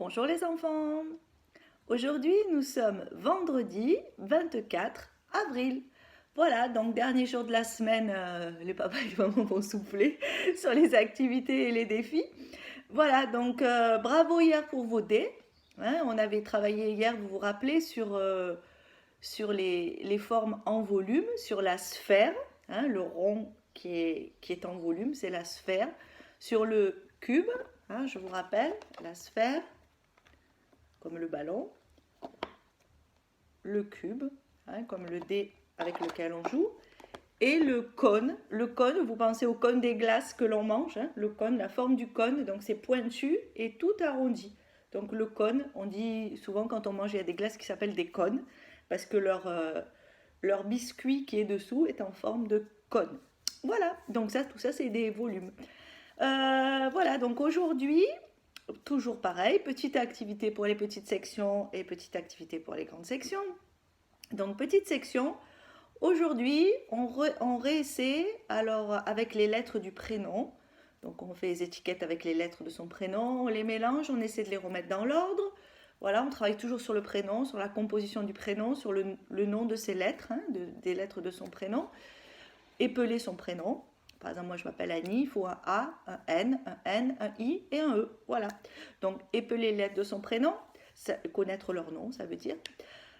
Bonjour les enfants. Aujourd'hui nous sommes vendredi 24 avril. Voilà, donc dernier jour de la semaine, les papas et les mamans vont souffler sur les activités et les défis. Voilà, donc bravo hier pour vos dés. Hein, on avait travaillé hier, vous vous rappelez, sur les formes en volume, sur la sphère, hein, le rond qui est en volume, c'est la sphère. Sur le cube, hein, je vous rappelle, la sphère, comme le ballon, le cube, hein, comme le dé avec lequel on joue, et le cône. Le cône, vous pensez au cône des glaces que l'on mange, hein, le cône, la forme du cône, donc c'est pointu et tout arrondi. Donc le cône, on dit souvent quand on mange, il y a des glaces qui s'appellent des cônes, parce que leur biscuit qui est dessous est en forme de cône. Voilà, donc ça, tout ça, c'est des volumes. Voilà, donc aujourd'hui, toujours pareil, petite activité pour les petites sections et petite activité pour les grandes sections. Donc petite section, aujourd'hui on réessaie alors avec les lettres du prénom. Donc on fait les étiquettes avec les lettres de son prénom, on les mélange, on essaie de les remettre dans l'ordre. Voilà, on travaille toujours sur le prénom, sur la composition du prénom, sur le nom de ses lettres, hein, des lettres de son prénom. Épeler son prénom. Par exemple, moi je m'appelle Annie, il faut un A, un N, un I et un E. Voilà. Donc épeler les lettres de son prénom, connaître leur nom, ça veut dire.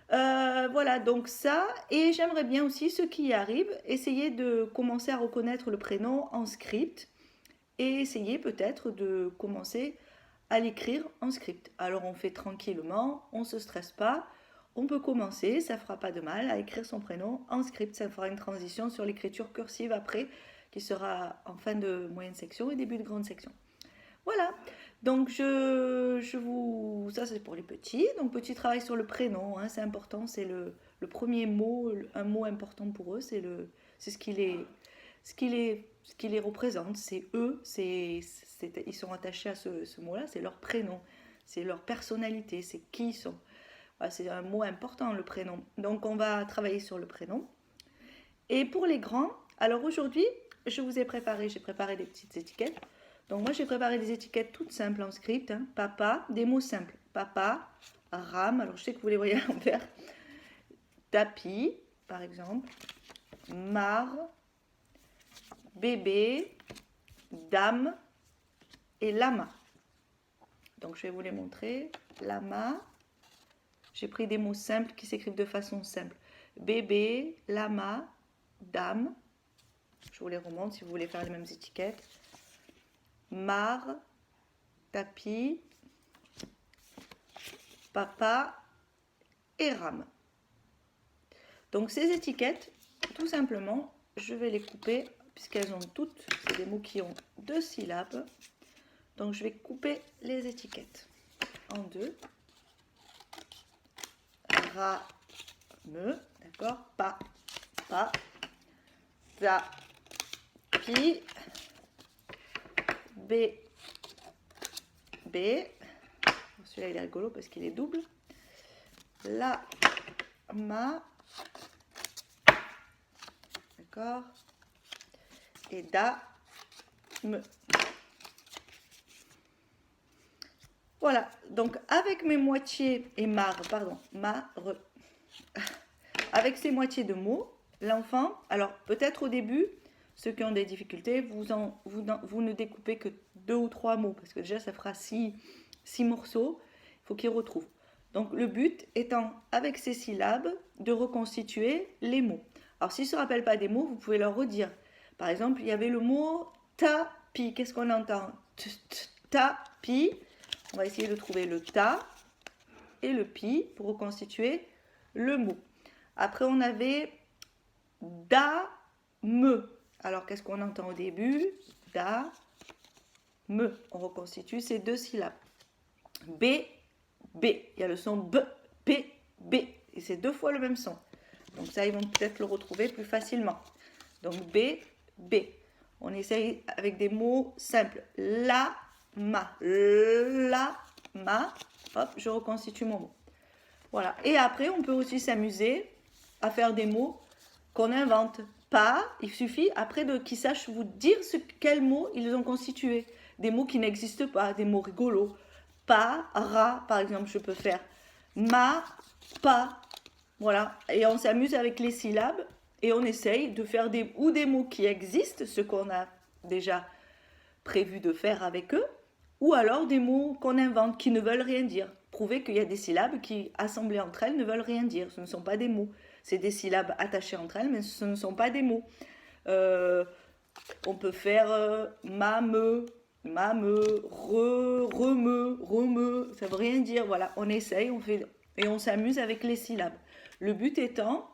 Voilà, donc ça. Et j'aimerais bien aussi, ceux qui y arrivent, essayer de commencer à reconnaître le prénom en script et essayer peut-être de commencer à l'écrire en script. Alors on fait tranquillement, on ne se stresse pas. On peut commencer, ça fera pas de mal, à écrire son prénom en script. Ça fera une transition sur l'écriture cursive après, qui sera en fin de moyenne section et début de grande section. Voilà, donc ça c'est pour les petits. Donc petit travail sur le prénom, hein, c'est important, c'est le premier mot, un mot important pour eux, c'est ce qui les représente, c'est eux, ils sont attachés à ce mot-là, c'est leur prénom, c'est leur personnalité, c'est qui ils sont. Voilà, c'est un mot important, le prénom. Donc on va travailler sur le prénom. Et pour les grands, alors aujourd'hui, j'ai préparé des petites étiquettes. Donc moi j'ai préparé des étiquettes toutes simples en script. Hein. Papa, des mots simples. Papa, rame, alors je sais que vous les voyez à l'envers. Tapis, par exemple. Mare, bébé, dame et lama. Donc je vais vous les montrer. Lama, j'ai pris des mots simples qui s'écrivent de façon simple. Bébé, lama, dame. Je vous les remonte si vous voulez faire les mêmes étiquettes. Mare, tapis, papa et rame. Donc ces étiquettes, tout simplement, je vais les couper puisqu'elles ont toutes, c'est des mots qui ont 2 syllabes. Donc je vais couper les étiquettes en 2. Rame, d'accord, pa, tapis, B, celui-là il est rigolo parce qu'il est double, la, ma, d'accord, et da, me. Voilà, donc avec mes moitiés et avec ces moitiés de mots, l'enfant, alors peut-être au début, ceux qui ont des difficultés, vous ne découpez que 2 ou 3 mots, parce que déjà ça fera 6 morceaux, il faut qu'ils retrouvent. Donc le but étant, avec ces syllabes, de reconstituer les mots. Alors s'ils ne se rappellent pas des mots, vous pouvez leur redire. Par exemple, il y avait le mot tapis. Qu'est-ce qu'on entend? Tapis. On va essayer de trouver le ta et le pi pour reconstituer le mot. Après, on avait da-me. Alors, qu'est-ce qu'on entend au début? Da-me. On reconstitue ces 2 syllabes. B, B. Il y a le son B, B, B. Et c'est 2 fois le même son. Donc ça, ils vont peut-être le retrouver plus facilement. Donc B, B. On essaye avec des mots simples. La, ma. Hop, je reconstitue mon mot. Voilà. Et après, on peut aussi s'amuser à faire des mots qu'on invente. Pas, il suffit après qu'ils sachent vous dire quels mots ils ont constitué. Des mots qui n'existent pas, des mots rigolos. pa, ra, par exemple, je peux faire ma, pa, voilà. Et on s'amuse avec les syllabes et on essaye de faire des mots qui existent, ce qu'on a déjà prévu de faire avec eux, ou alors des mots qu'on invente qui ne veulent rien dire. Prouver qu'il y a des syllabes qui, assemblées entre elles, ne veulent rien dire. Ce ne sont pas des mots. C'est des syllabes attachées entre elles, mais ce ne sont pas des mots. On peut faire ma, me, remeu, remeu. Ça veut rien dire. Voilà, on essaye, on fait et on s'amuse avec les syllabes. Le but étant,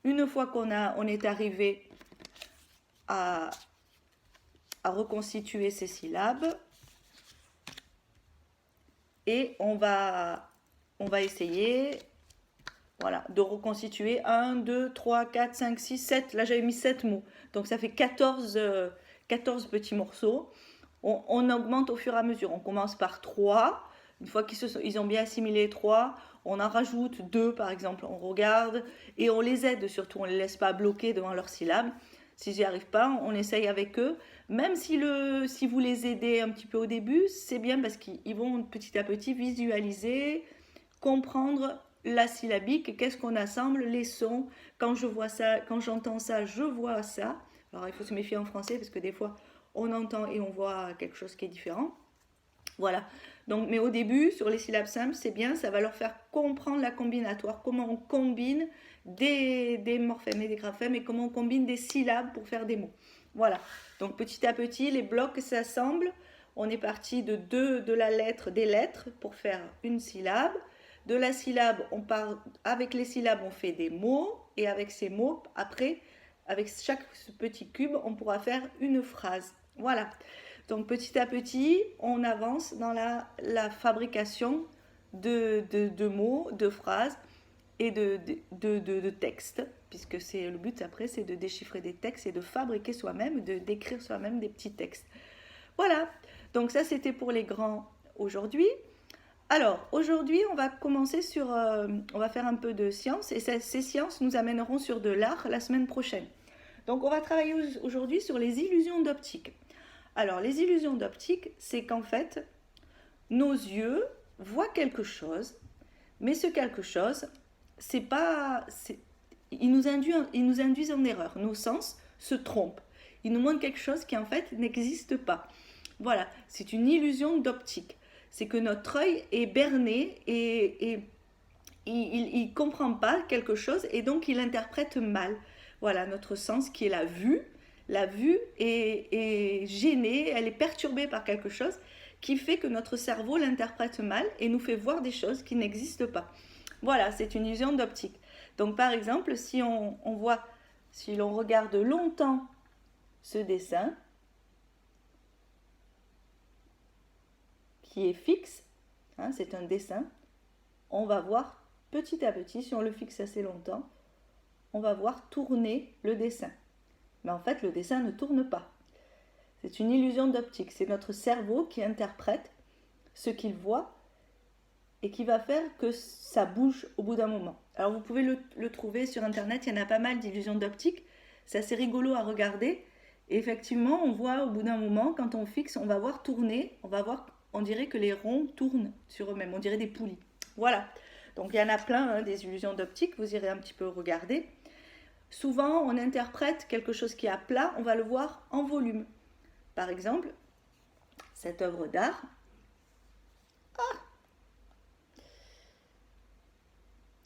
une fois on est arrivé à reconstituer ces syllabes, et on va essayer, voilà, de reconstituer 1, 2, 3, 4, 5, 6, 7. Là, j'avais mis 7 mots. Donc, ça fait 14 petits morceaux. On augmente au fur et à mesure. On commence par 3. Une fois qu'ils ont bien assimilé 3, on en rajoute 2, par exemple. On regarde et on les aide surtout. On ne les laisse pas bloquer devant leurs syllabes. S'ils n'y arrivent pas, on essaye avec eux. Même si vous les aidez un petit peu au début, c'est bien parce qu'ils vont petit à petit visualiser, comprendre la syllabique, qu'est-ce qu'on assemble, les sons. Quand je vois ça, quand j'entends ça, je vois ça. Alors il faut se méfier en français parce que des fois on entend et on voit quelque chose qui est différent. Voilà. Donc, mais au début, sur les syllabes simples, c'est bien, ça va leur faire comprendre la combinatoire, comment on combine des morphèmes et des graphèmes et comment on combine des syllabes pour faire des mots. Voilà. Donc petit à petit, les blocs s'assemblent. On est parti de la lettre, des lettres pour faire une syllabe. De la syllabe, on part avec les syllabes, on fait des mots et avec ces mots, après, avec chaque petit cube, on pourra faire une phrase. Voilà. Donc petit à petit, on avance dans la fabrication de mots, de phrases et de textes, puisque c'est le but après, c'est de déchiffrer des textes et de fabriquer soi-même, d'écrire soi-même des petits textes. Voilà, donc ça c'était pour les grands aujourd'hui. Alors aujourd'hui, on va commencer on va faire un peu de sciences et ces sciences nous amèneront sur de l'art la semaine prochaine. Donc on va travailler aujourd'hui sur les illusions d'optique. Alors, les illusions d'optique, c'est qu'en fait, nos yeux voient quelque chose, mais ce quelque chose, ils nous induisent en erreur. Nos sens se trompent. Ils nous montrent quelque chose qui, en fait, n'existe pas. Voilà, c'est une illusion d'optique. C'est que notre œil est berné et il ne comprend pas quelque chose et donc il interprète mal. Voilà, notre sens qui est la vue. La vue est gênée, elle est perturbée par quelque chose qui fait que notre cerveau l'interprète mal et nous fait voir des choses qui n'existent pas. Voilà, c'est une illusion d'optique. Donc par exemple, si l'on regarde longtemps ce dessin qui est fixe, hein, c'est un dessin, on va voir petit à petit, si on le fixe assez longtemps, on va voir tourner le dessin. Mais en fait, le dessin ne tourne pas. C'est une illusion d'optique. C'est notre cerveau qui interprète ce qu'il voit et qui va faire que ça bouge au bout d'un moment. Alors, vous pouvez le trouver sur Internet. Il y en a pas mal d'illusions d'optique. C'est assez rigolo à regarder. Et effectivement, on voit au bout d'un moment, quand on fixe, on va voir tourner. On dirait que les ronds tournent sur eux-mêmes. On dirait des poulies. Voilà. Donc, il y en a plein, hein, des illusions d'optique. Vous irez un petit peu regarder. Souvent, on interprète quelque chose qui est à plat, on va le voir en volume. Par exemple, cette œuvre d'art.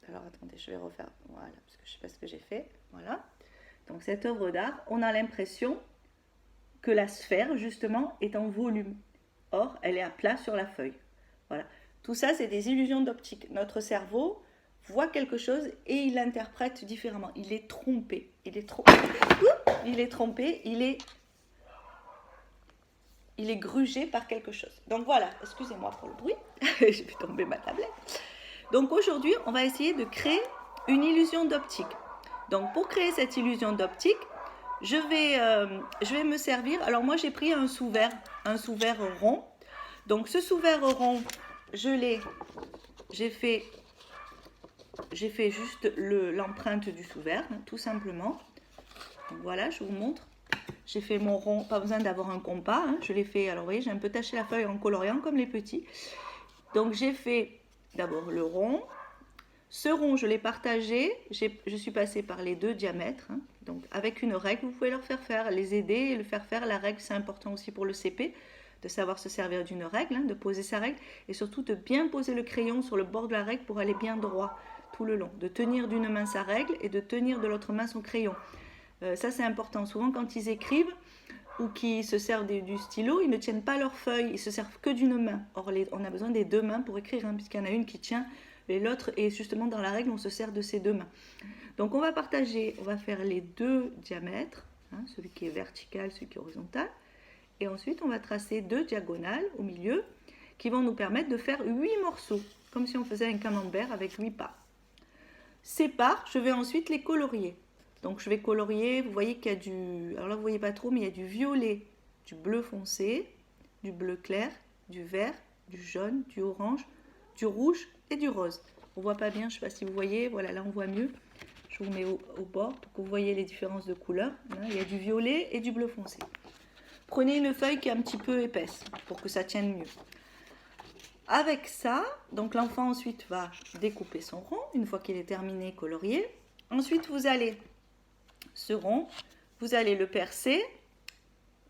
Alors, attendez, je vais refaire. Voilà, parce que je ne sais pas ce que j'ai fait. Voilà. Donc, cette œuvre d'art, on a l'impression que la sphère, justement, est en volume. Or, elle est à plat sur la feuille. Voilà. Tout ça, c'est des illusions d'optique. Notre cerveau voit quelque chose et il l'interprète différemment. Il est trompé. Il est trompé. Il est grugé par quelque chose. Donc voilà, excusez-moi pour le bruit. J'ai vu tomber ma tablette. Donc aujourd'hui, on va essayer de créer une illusion d'optique. Donc pour créer cette illusion d'optique, je vais me servir. Alors moi, j'ai pris un sous-verre rond. Donc ce sous-verre rond, j'ai fait juste l'empreinte du sous-verre, hein, tout simplement. Donc voilà, je vous montre. J'ai fait mon rond, pas besoin d'avoir un compas. Hein, je l'ai fait, alors vous voyez, j'ai un peu taché la feuille en coloriant comme les petits. Donc j'ai fait d'abord le rond. Ce rond, je l'ai partagé. Je suis passée par les deux diamètres. Hein. Donc avec une règle, vous pouvez leur faire, les aider et le faire faire. La règle, c'est important aussi pour le CP, de savoir se servir d'une règle, hein, de poser sa règle et surtout de bien poser le crayon sur le bord de la règle pour aller bien droit tout le long. De tenir d'une main sa règle et de tenir de l'autre main son crayon. Ça, c'est important. Souvent, quand ils écrivent ou qui se servent du stylo, ils ne tiennent pas leur feuille, ils se servent que d'une main. Or, on a besoin des deux mains pour écrire, hein, puisqu'il y en a une qui tient et l'autre, et justement dans la règle, on se sert de ces deux mains. Donc on va partager, on va faire les deux diamètres, hein, celui qui est vertical, celui qui est horizontal, et ensuite on va tracer deux diagonales au milieu, qui vont nous permettre de faire 8 morceaux, comme si on faisait un camembert avec 8 parts. Ces parts, je vais ensuite les colorier. Donc je vais colorier, vous voyez qu'il y a du, alors là vous voyez pas trop, mais il y a du violet, du bleu foncé, du bleu clair, du vert, du jaune, du orange, du rouge et du rose. On voit pas bien, je ne sais pas si vous voyez, voilà là on voit mieux. Je vous mets au bord pour que vous voyez les différences de couleurs. Là, il y a du violet et du bleu foncé. Prenez une feuille qui est un petit peu épaisse pour que ça tienne mieux. Avec ça, donc l'enfant ensuite va découper son rond une fois qu'il est terminé colorié. Ensuite vous allez ce rond, vous allez le percer.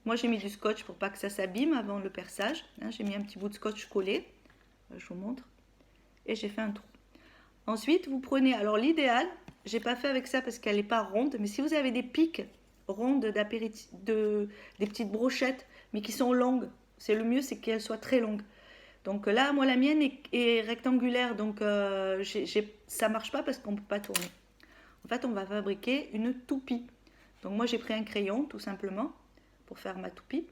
Moi j'ai mis du scotch pour pas que ça s'abîme avant le perçage. J'ai mis un petit bout de scotch collé. Je vous montre. Et j'ai fait un trou. Ensuite vous prenez, alors l'idéal, j'ai pas fait avec ça parce qu'elle n'est pas ronde, mais si vous avez des piques rondes d'apéritif, des petites brochettes, mais qui sont longues, c'est le mieux, c'est qu'elles soient très longues. Donc là, moi la mienne est rectangulaire, donc ça marche pas parce qu'on peut pas tourner. En fait, on va fabriquer une toupie. Donc moi j'ai pris un crayon tout simplement pour faire ma toupie.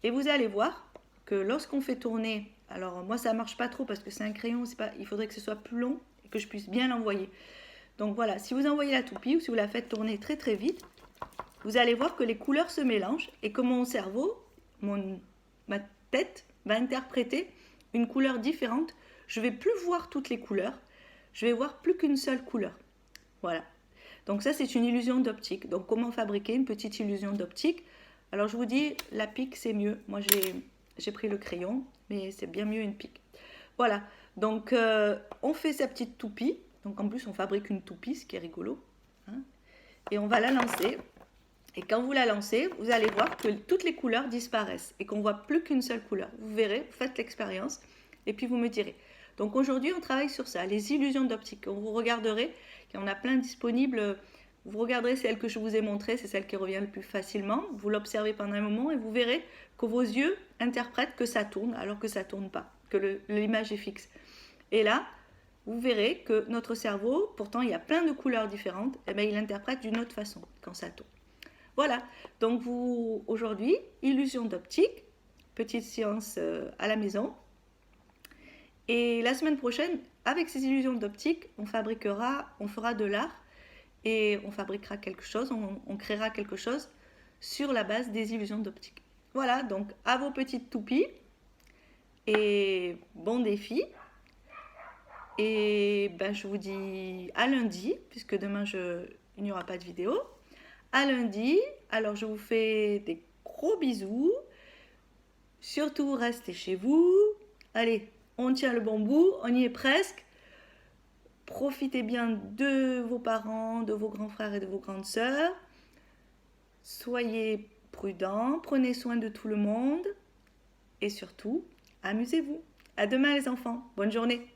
Et vous allez voir que lorsqu'on fait tourner, alors moi ça marche pas trop parce que c'est un crayon, il faudrait que ce soit plus long et que je puisse bien l'envoyer. Donc voilà, si vous envoyez la toupie ou si vous la faites tourner très très vite, vous allez voir que les couleurs se mélangent et que mon cerveau, ma tête va interpréter une couleur différente. Je vais plus voir toutes les couleurs, je vais voir plus qu'une seule couleur. Voilà. Donc ça c'est une illusion d'optique. Donc comment fabriquer une petite illusion d'optique? Alors je vous dis, la pique c'est mieux. Moi j'ai pris le crayon, mais c'est bien mieux une pique. Voilà, donc on fait sa petite toupie. Donc en plus on fabrique une toupie, ce qui est rigolo. Hein, et on va la lancer. Et quand vous la lancez, vous allez voir que toutes les couleurs disparaissent et qu'on ne voit plus qu'une seule couleur. Vous verrez, vous faites l'expérience et puis vous me direz. Donc aujourd'hui on travaille sur ça, les illusions d'optique. Vous regarderez, il y en a plein disponibles. Vous regarderez celle que je vous ai montrée, c'est celle qui revient le plus facilement. Vous l'observez pendant un moment et vous verrez que vos yeux interprètent que ça tourne alors que ça ne tourne pas, que l'image est fixe. Et là, vous verrez que notre cerveau, pourtant il y a plein de couleurs différentes, et bien, il interprète d'une autre façon quand ça tourne. Voilà, donc aujourd'hui, illusion d'optique, petite séance à la maison. Et la semaine prochaine, avec ces illusions d'optique, on fera de l'art et on fabriquera quelque chose, on créera quelque chose sur la base des illusions d'optique. Voilà, donc à vos petites toupies et bon défi. Et ben, je vous dis à lundi, puisque demain il n'y aura pas de vidéo. À lundi, alors je vous fais des gros bisous. Surtout, restez chez vous. Allez, on tient le bon bout, on y est presque. Profitez bien de vos parents, de vos grands frères et de vos grandes sœurs. Soyez prudents, prenez soin de tout le monde. Et surtout, amusez-vous. À demain les enfants, bonne journée.